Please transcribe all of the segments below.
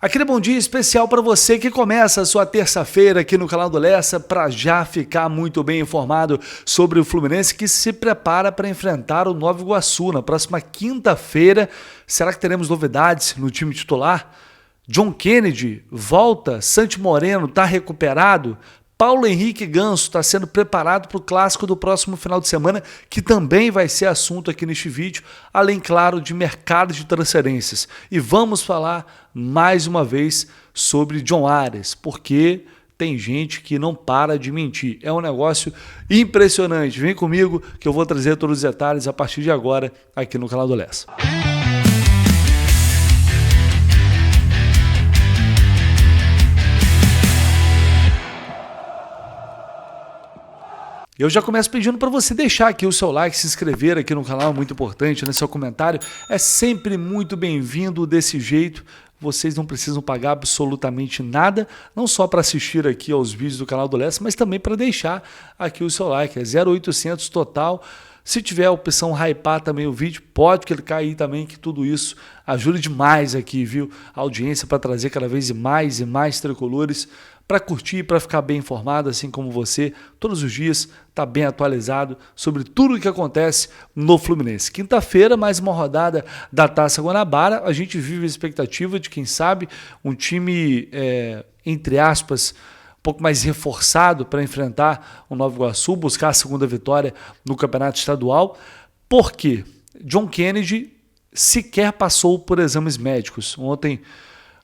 Aquele bom dia especial para você que começa a sua terça-feira aqui no canal do Lessa para já ficar muito bem informado sobre o Fluminense que se prepara para enfrentar o Nova Iguaçu na próxima quinta-feira. Será que teremos novidades no time titular? John Kennedy volta, Santi Moreno está recuperado, Paulo Henrique Ganso está sendo preparado para o clássico do próximo final de semana, que também vai ser assunto aqui neste vídeo, além, claro, de mercado de transferências. E vamos falar mais uma vez sobre John Ares, porque tem gente que não para de mentir. É um negócio impressionante. Vem comigo que eu vou trazer todos os detalhes a partir de agora aqui no canal do Lessa. Eu já começo pedindo para você deixar aqui o seu like, se inscrever aqui no canal, é muito importante, né? Seu comentário é sempre muito bem-vindo desse jeito. Vocês não precisam pagar absolutamente nada, não só para assistir aqui aos vídeos do canal do Lessa, mas também para deixar aqui o seu like. É 0,800 total. Se tiver a opção hypar também o vídeo, pode clicar aí também, que tudo isso ajuda demais aqui, viu? A audiência para trazer cada vez mais e mais tricolores para curtir, para ficar bem informado, assim como você, todos os dias está bem atualizado sobre tudo o que acontece no Fluminense. Quinta-feira, mais uma rodada da Taça Guanabara, a gente vive a expectativa de, quem sabe, um time, entre aspas, um pouco mais reforçado para enfrentar o Nova Iguaçu, buscar a segunda vitória no Campeonato Estadual. Por quê? John Kennedy sequer passou por exames médicos. Ontem,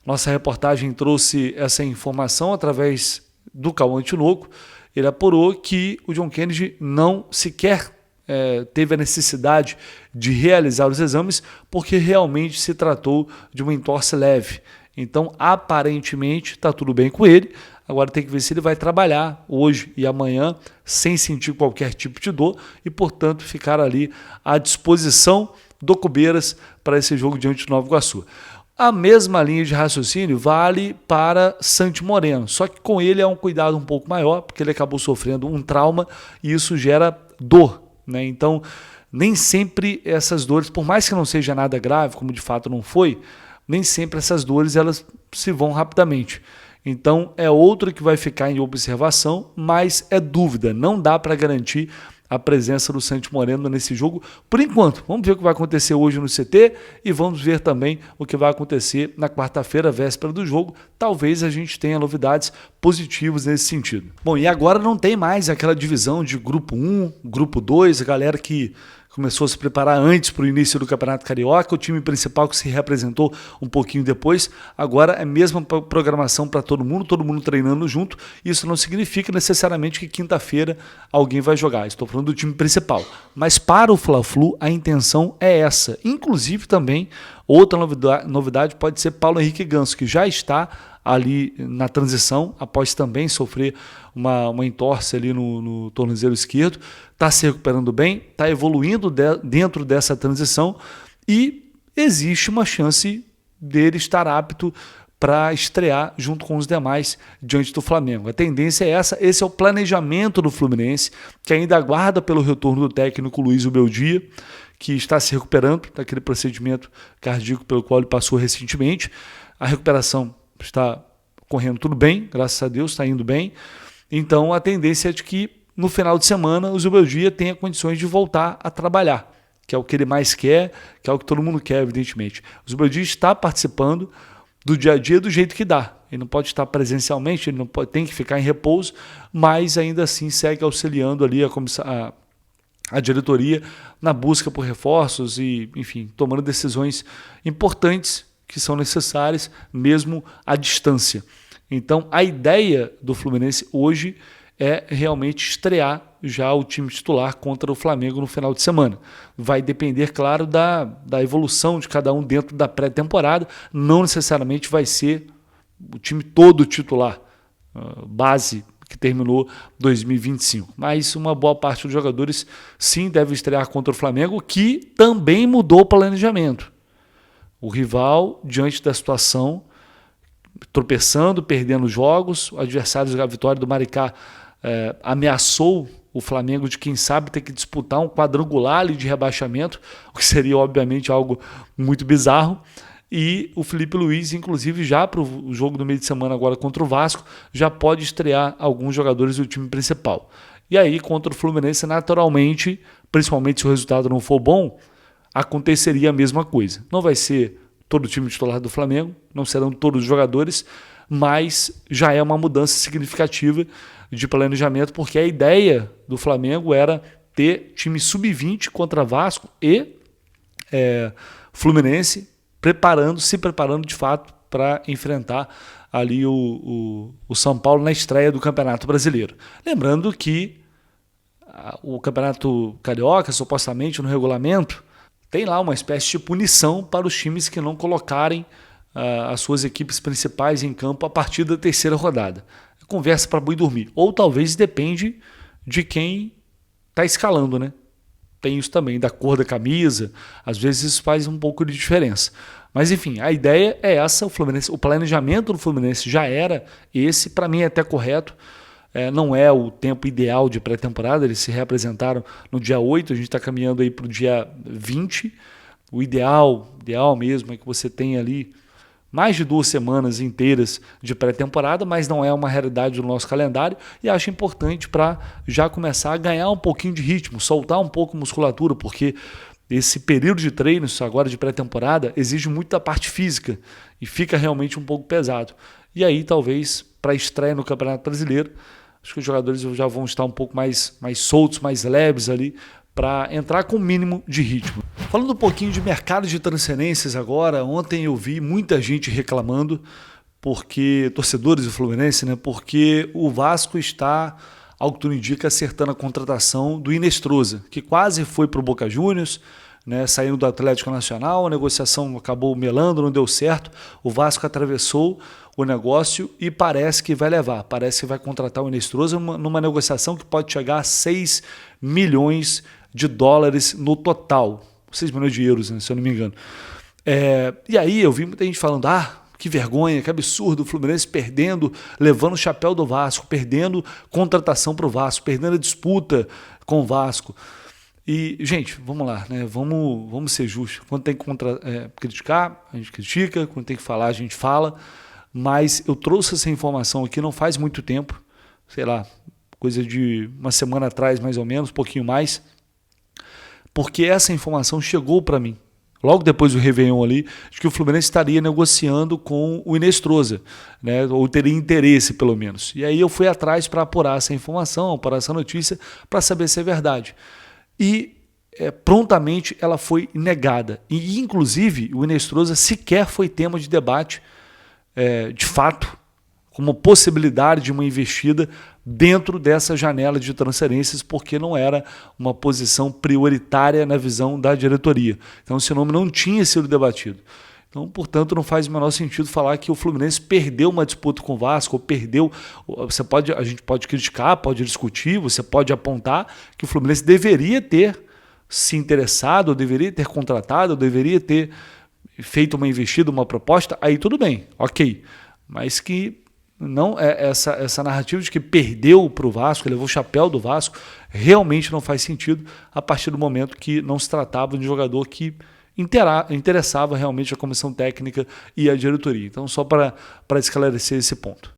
nossa reportagem trouxe essa informação através do Cauã Tinoco. Ele apurou que o John Kennedy não sequer teve a necessidade de realizar os exames porque realmente se tratou de uma entorse leve. Então, aparentemente, está tudo bem com ele. Agora tem que ver se ele vai trabalhar hoje e amanhã sem sentir qualquer tipo de dor e, portanto, ficar ali à disposição do Cubeiras para esse jogo diante do Nova Iguaçu. A mesma linha de raciocínio vale para Santi Moreno, só que com ele é um cuidado um pouco maior, porque ele acabou sofrendo um trauma e isso gera dor, né? Então, nem sempre essas dores, por mais que não seja nada grave, como de fato não foi, nem sempre essas dores elas se vão rapidamente. Então, é outro que vai ficar em observação, mas é dúvida, não dá para garantir a presença do Santi Moreno nesse jogo, por enquanto. Vamos ver o que vai acontecer hoje no CT e vamos ver também o que vai acontecer na quarta-feira, véspera do jogo. Talvez a gente tenha novidades positivas nesse sentido. Bom, e agora não tem mais aquela divisão de grupo 1, grupo 2, a galera que começou a se preparar antes para o início do Campeonato Carioca, o time principal que se reapresentou um pouquinho depois. Agora é a mesma programação para todo mundo treinando junto. Isso não significa necessariamente que quinta-feira alguém vai jogar. Estou falando do time principal. Mas para o Fla-Flu a intenção é essa. Inclusive também outra novidade pode ser Paulo Henrique Ganso, que já está ali na transição, após também sofrer uma entorse ali no tornozelo esquerdo, está se recuperando bem, está evoluindo dentro dessa transição e existe uma chance dele estar apto para estrear junto com os demais diante do Flamengo. A tendência é essa, esse é o planejamento do Fluminense, que ainda aguarda pelo retorno do técnico Luiz Ubeldia, que está se recuperando daquele procedimento cardíaco pelo qual ele passou recentemente. A recuperação está correndo tudo bem, graças a Deus, está indo bem. Então a tendência é de que no final de semana o Zubeldia tenha condições de voltar a trabalhar, que é o que ele mais quer, que é o que todo mundo quer, evidentemente. O Zubeldia está participando do dia a dia do jeito que dá. Ele não pode estar presencialmente, ele não pode, tem que ficar em repouso, mas ainda assim segue auxiliando ali a diretoria na busca por reforços e, enfim, tomando decisões importantes que são necessárias mesmo à distância. Então, a ideia do Fluminense hoje é realmente estrear já o time titular contra o Flamengo no final de semana. Vai depender, claro, da evolução de cada um dentro da pré-temporada. Não necessariamente vai ser o time todo titular, base que terminou 2025. Mas uma boa parte dos jogadores sim deve estrear contra o Flamengo, que também mudou o planejamento. O rival, diante da situação, tropeçando, perdendo jogos, o adversário da vitória do Maricá ameaçou o Flamengo de, quem sabe, ter que disputar um quadrangular ali de rebaixamento, o que seria, obviamente, algo muito bizarro. E o Felipe Luiz, inclusive, já para o jogo do meio de semana agora contra o Vasco, já pode estrear alguns jogadores do time principal. E aí, contra o Fluminense, naturalmente, principalmente se o resultado não for bom, aconteceria a mesma coisa. Não vai ser todo o time titular do Flamengo, não serão todos os jogadores, mas já é uma mudança significativa de planejamento, porque a ideia do Flamengo era ter time sub-20 contra Vasco e Fluminense, se preparando de fato para enfrentar ali o São Paulo na estreia do Campeonato Brasileiro. Lembrando que o Campeonato Carioca, supostamente no regulamento, tem lá uma espécie de punição para os times que não colocarem as suas equipes principais em campo a partir da terceira rodada. Conversa para boi dormir. Ou talvez depende de quem está escalando, né? Tem isso também, da cor da camisa. Às vezes isso faz um pouco de diferença. Mas enfim, a ideia é essa. O planejamento do Fluminense já era esse. Para mim é até correto. Não é o tempo ideal de pré-temporada. Eles se reapresentaram no dia 8. A gente está caminhando aí para o dia 20. O ideal mesmo é que você tenha ali mais de 2 semanas inteiras de pré-temporada, mas não é uma realidade do nosso calendário e acho importante para já começar a ganhar um pouquinho de ritmo, soltar um pouco a musculatura, porque esse período de treinos agora de pré-temporada exige muito da parte física e fica realmente um pouco pesado. E aí talvez para a estreia no Campeonato Brasileiro, acho que os jogadores já vão estar um pouco mais soltos, mais leves ali, para entrar com o mínimo de ritmo. Falando um pouquinho de mercado de transferências agora, ontem eu vi muita gente reclamando, porque torcedores do Fluminense, né? Porque o Vasco está, ao que tudo indica, acertando a contratação do Inestrosa, que quase foi para o Boca Juniors, né, saindo do Atlético Nacional, a negociação acabou melando, não deu certo, o Vasco atravessou o negócio e parece que vai parece que vai contratar o Inestrosa numa negociação que pode chegar a 6 milhões de dólares no total, 6 milhões de euros, né, se eu não me engano. E aí eu vi muita gente falando, que vergonha, que absurdo, o Fluminense perdendo, levando o chapéu do Vasco, perdendo contratação para o Vasco, perdendo a disputa com o Vasco. E, gente, vamos lá, né? Vamos ser justos. Quando tem que criticar, a gente critica, quando tem que falar, a gente fala, mas eu trouxe essa informação aqui não faz muito tempo, sei lá, coisa de uma semana atrás, mais ou menos, um pouquinho mais, porque essa informação chegou para mim, logo depois do Réveillon ali, de que o Fluminense estaria negociando com o Inestrosa, né, ou teria interesse pelo menos. E aí eu fui atrás para apurar essa informação, apurar essa notícia, para saber se é verdade. E prontamente ela foi negada. E inclusive o Inestrosa sequer foi tema de debate, de fato, como possibilidade de uma investida dentro dessa janela de transferências, porque não era uma posição prioritária na visão da diretoria. Então esse nome não tinha sido debatido. Então, portanto, não faz o menor sentido falar que o Fluminense perdeu uma disputa com o Vasco, ou perdeu. A gente pode criticar, pode discutir, você pode apontar que o Fluminense deveria ter se interessado, ou deveria ter contratado, ou deveria ter feito uma investida, uma proposta, aí tudo bem, ok. Mas que não essa narrativa de que perdeu para o Vasco, levou o chapéu do Vasco, realmente não faz sentido a partir do momento que não se tratava de um jogador que interessava realmente a comissão técnica e a diretoria. Então, só para esclarecer esse ponto.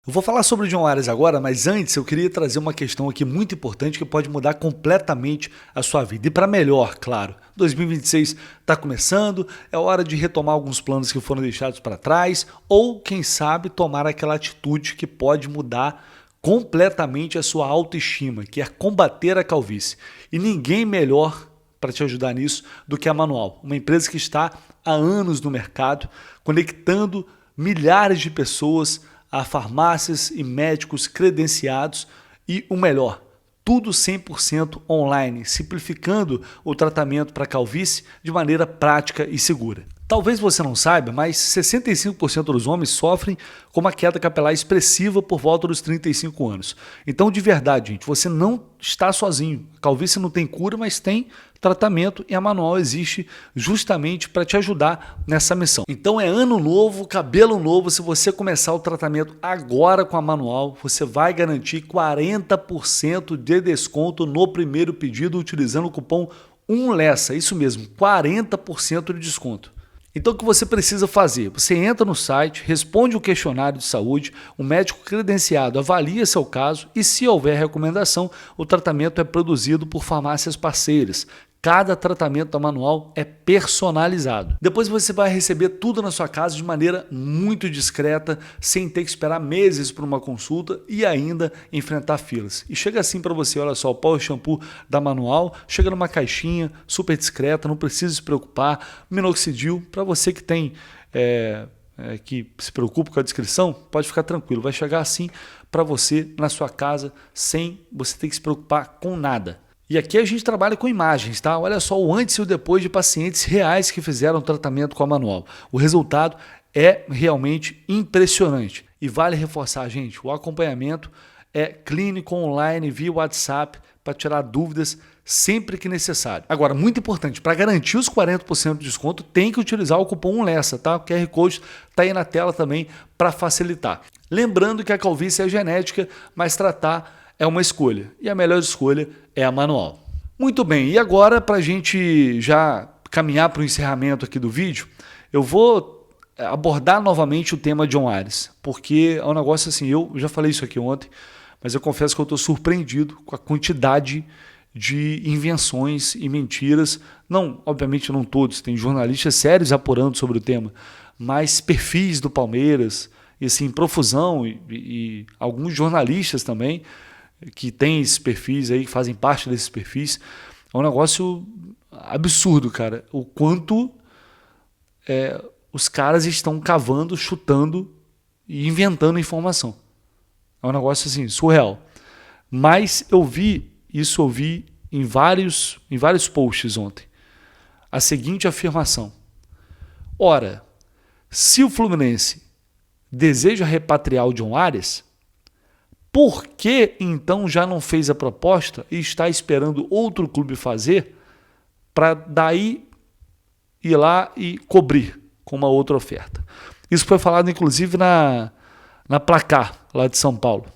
Eu vou falar sobre o John Arias agora, mas antes eu queria trazer uma questão aqui muito importante que pode mudar completamente a sua vida. E para melhor, claro. 2026 está começando, é hora de retomar alguns planos que foram deixados para trás ou, quem sabe, tomar aquela atitude que pode mudar completamente a sua autoestima, que é combater a calvície. E ninguém melhor para te ajudar nisso do que a Manual, uma empresa que está há anos no mercado, conectando milhares de pessoas a farmácias e médicos credenciados e o melhor, tudo 100% online, simplificando o tratamento para calvície de maneira prática e segura. Talvez você não saiba, mas 65% dos homens sofrem com uma queda capilar expressiva por volta dos 35 anos. Então, de verdade, gente, você não está sozinho. A calvície não tem cura, mas tem tratamento e a Manual existe justamente para te ajudar nessa missão. Então é ano novo, cabelo novo. Se você começar o tratamento agora com a Manual, você vai garantir 40% de desconto no primeiro pedido utilizando o cupom 1Lessa. Isso mesmo, 40% de desconto. Então o que você precisa fazer? Você entra no site, responde o questionário de saúde, o médico credenciado avalia seu caso e, se houver recomendação, o tratamento é produzido por farmácias parceiras. Cada tratamento da Manual é personalizado. Depois você vai receber tudo na sua casa de maneira muito discreta, sem ter que esperar meses por uma consulta e ainda enfrentar filas. E chega assim para você, olha só, o Power Shampoo da Manual chega numa caixinha super discreta, não precisa se preocupar. Minoxidil, para você que tem que se preocupa com a descrição, pode ficar tranquilo, vai chegar assim para você na sua casa sem você ter que se preocupar com nada. E aqui a gente trabalha com imagens, tá? Olha só o antes e o depois de pacientes reais que fizeram tratamento com a Manual. O resultado é realmente impressionante. E vale reforçar, gente, o acompanhamento é clínico online via WhatsApp para tirar dúvidas sempre que necessário. Agora, muito importante, para garantir os 40% de desconto, tem que utilizar o cupom UNLESSA, tá? O QR Code está aí na tela também para facilitar. Lembrando que a calvície é genética, mas tratar é uma escolha, e a melhor escolha é a Manual. Muito bem, e agora para a gente já caminhar para o encerramento aqui do vídeo, eu vou abordar novamente o tema John Ares, porque é um negócio assim, eu já falei isso aqui ontem, mas eu confesso que eu estou surpreendido com a quantidade de invenções e mentiras, não, obviamente não todos, tem jornalistas sérios apurando sobre o tema, mas perfis do Palmeiras, e assim, profusão, e alguns jornalistas também, que tem esses perfis aí, que fazem parte desses perfis, é um negócio absurdo, cara. O quanto os caras estão cavando, chutando e inventando informação. É um negócio assim, surreal. Mas eu vi em vários posts ontem. A seguinte afirmação. Ora, se o Fluminense deseja repatriar o John Ares, por que então já não fez a proposta e está esperando outro clube fazer para daí ir lá e cobrir com uma outra oferta? Isso foi falado inclusive na Placar, lá de São Paulo.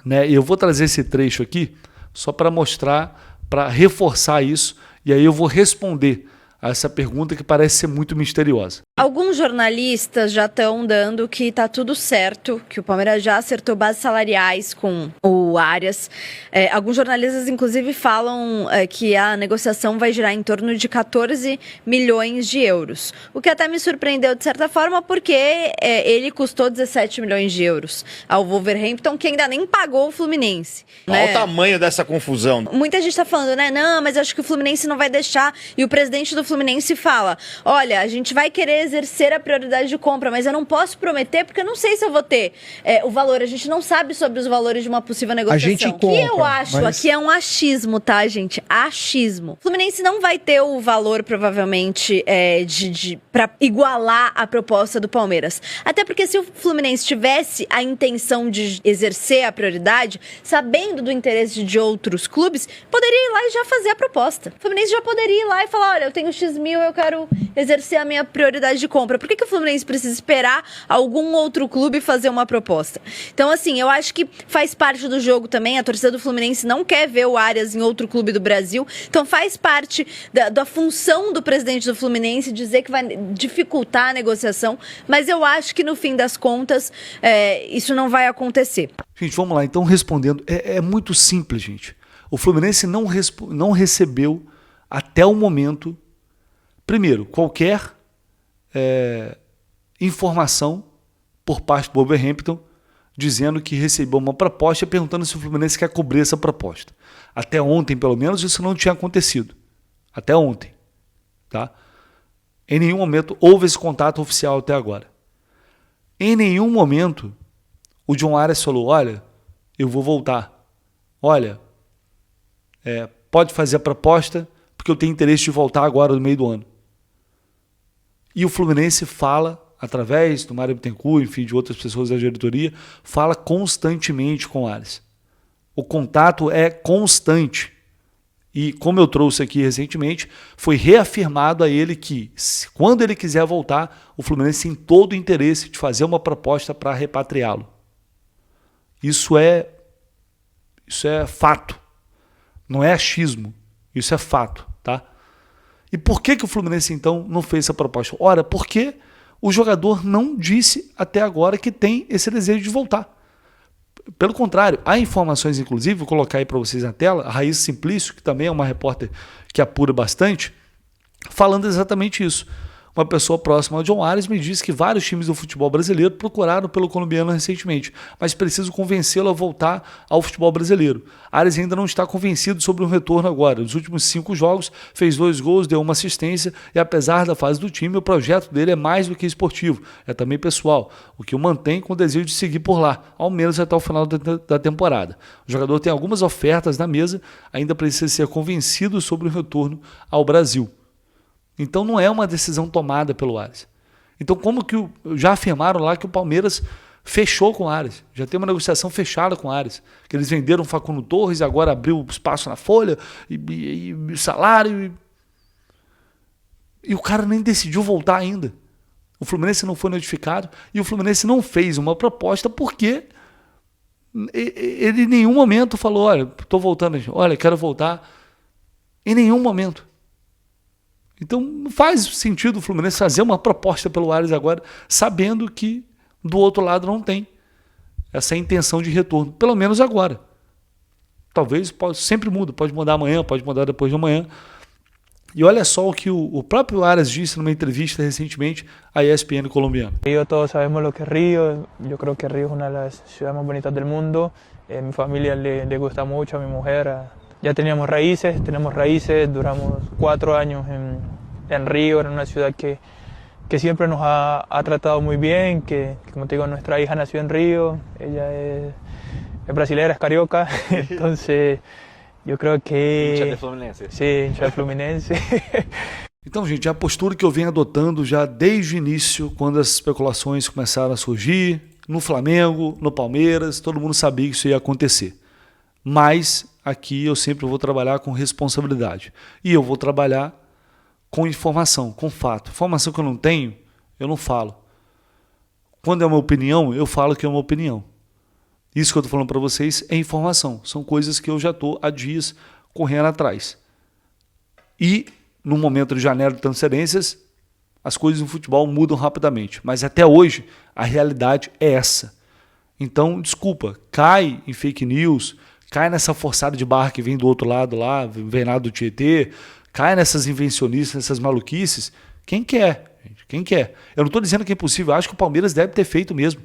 E eu vou trazer esse trecho aqui só para mostrar, para reforçar isso, e aí eu vou responder a essa pergunta que parece ser muito misteriosa. Alguns jornalistas já estão dando que tá tudo certo, que o Palmeiras já acertou bases salariais com o Arias. Alguns jornalistas, inclusive, falam que a negociação vai girar em torno de 14 milhões de euros. O que até me surpreendeu, de certa forma, porque ele custou 17 milhões de euros ao Wolverhampton, que ainda nem pagou o Fluminense. Olha o tamanho dessa confusão. Muita gente tá falando, não, mas acho que o Fluminense não vai deixar. E o presidente do Fluminense fala, olha, a gente vai querer exercer a prioridade de compra, mas eu não posso prometer porque eu não sei se eu vou ter o valor. A gente não sabe sobre os valores de uma possível negociação. A gente compra, que eu acho, aqui é um achismo, tá, gente? Achismo. O Fluminense não vai ter o valor, provavelmente, para igualar a proposta do Palmeiras. Até porque se o Fluminense tivesse a intenção de exercer a prioridade, sabendo do interesse de outros clubes, poderia ir lá e já fazer a proposta. O Fluminense já poderia ir lá e falar, olha, eu tenho X mil, eu quero exercer a minha prioridade de compra. Por que o Fluminense precisa esperar algum outro clube fazer uma proposta? Então, assim, eu acho que faz parte do jogo também. A torcida do Fluminense não quer ver o Arias em outro clube do Brasil. Então, faz parte da função do presidente do Fluminense dizer que vai dificultar a negociação. Mas eu acho que, no fim das contas, isso não vai acontecer. Gente, vamos lá. Então, respondendo, é muito simples, gente. O Fluminense não recebeu, até o momento, primeiro, qualquer informação por parte do Wolverhampton dizendo que recebeu uma proposta e perguntando se o Fluminense quer cobrir essa proposta. Até ontem, pelo menos, isso não tinha acontecido. Até ontem. Tá? Em nenhum momento houve esse contato oficial até agora. Em nenhum momento o John Ares falou, olha, eu vou voltar. Olha, pode fazer a proposta porque eu tenho interesse de voltar agora no meio do ano. E o Fluminense fala, através do Mário Bittencourt, enfim, de outras pessoas da diretoria, fala constantemente com o Ares. O contato é constante. E, como eu trouxe aqui recentemente, foi reafirmado a ele que, quando ele quiser voltar, o Fluminense tem todo o interesse de fazer uma proposta para repatriá-lo. Isso é fato. Não é achismo. Isso é fato, tá? E por que o Fluminense, então, não fez essa proposta? Ora, porque o jogador não disse até agora que tem esse desejo de voltar. Pelo contrário, há informações, inclusive, vou colocar aí para vocês na tela, a Raíssa Simplício, que também é uma repórter que apura bastante, falando exatamente isso. Uma pessoa próxima ao John Ares me disse que vários times do futebol brasileiro procuraram pelo colombiano recentemente, mas preciso convencê-lo a voltar ao futebol brasileiro. Ares ainda não está convencido sobre o retorno agora. Nos últimos 5 jogos, fez 2 gols, deu uma assistência e apesar da fase do time, o projeto dele é mais do que esportivo, é também pessoal, o que o mantém com o desejo de seguir por lá, ao menos até o final da temporada. O jogador tem algumas ofertas na mesa, ainda precisa ser convencido sobre o retorno ao Brasil. Então não é uma decisão tomada pelo Ares. Então como que já afirmaram lá que o Palmeiras fechou com o Ares, já tem uma negociação fechada com o Ares, que eles venderam o Facundo Torres e agora abriu espaço na folha e salário e o cara nem decidiu voltar ainda. O Fluminense não foi notificado e o Fluminense não fez uma proposta porque ele em nenhum momento falou, olha, estou voltando, olha, quero voltar. Em nenhum momento. Então não faz sentido o Fluminense fazer uma proposta pelo Ares agora, sabendo que do outro lado não tem essa intenção de retorno, pelo menos agora. Talvez sempre muda, pode mudar amanhã, pode mudar depois de amanhã. E olha só o que o próprio Ares disse numa entrevista recentemente à ESPN colombiana. Río, todos sabemos lo que es Río. Yo creo que Río es una de las ciudades más bonitas del mundo. Mi familia le gusta mucho, a mi mujer. Ya tenemos raíces, duramos 4 años en Río, en una ciudad que siempre nos ha tratado muy bien, que como te digo, nuestra hija nació en Río, ella es brasileña, es carioca, entonces yo creo que... Hincha de Fluminense. Sí, hincha de Fluminense. Então, gente, é a postura que eu venho adotando já desde o início, quando as especulações começaram a surgir, no Flamengo, no Palmeiras, todo mundo sabia que isso ia acontecer. Mas aqui eu sempre vou trabalhar com responsabilidade. E eu vou trabalhar com informação, com fato. Informação que eu não tenho, eu não falo. Quando é uma opinião, eu falo que é uma opinião. Isso que eu estou falando para vocês é informação. São coisas que eu já estou há dias correndo atrás. E no momento de janela de transferências, as coisas no futebol mudam rapidamente. Mas até hoje, a realidade é essa. Então, desculpa, cai em fake news, cai nessa forçada de barra que vem do outro lado lá, vem lá do Tietê, cai nessas invencionistas, nessas maluquices. Quem quer? Quem quer? Eu não estou dizendo que é impossível, eu acho que o Palmeiras deve ter feito mesmo,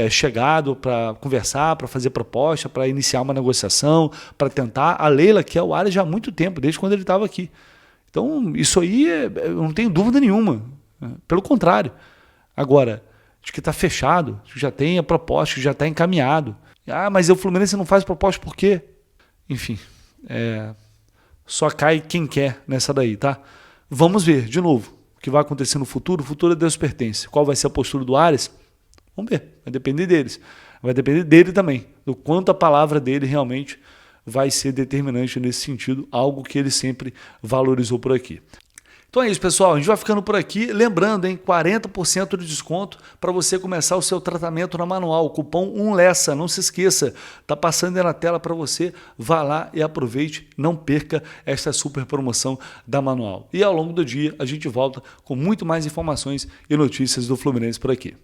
chegado para conversar, para fazer proposta, para iniciar uma negociação, para tentar. A Leila quer o Ares já há muito tempo, desde quando ele estava aqui. Então, isso aí eu não tenho dúvida nenhuma. Pelo contrário. Agora, de que está fechado, que já tem a proposta, que já está encaminhado. Ah, mas o Fluminense não faz proposta por quê? Enfim, só cai quem quer nessa daí, tá? Vamos ver, de novo, o que vai acontecer no futuro. O futuro a Deus pertence. Qual vai ser a postura do Ares? Vamos ver, vai depender deles. Vai depender dele também, do quanto a palavra dele realmente vai ser determinante nesse sentido, algo que ele sempre valorizou por aqui. Então é isso, pessoal. A gente vai ficando por aqui. Lembrando, hein, 40% de desconto para você começar o seu tratamento na Manual. O cupom UNLESSA, não se esqueça. Está passando aí na tela para você. Vá lá e aproveite. Não perca esta super promoção da Manual. E ao longo do dia a gente volta com muito mais informações e notícias do Fluminense por aqui.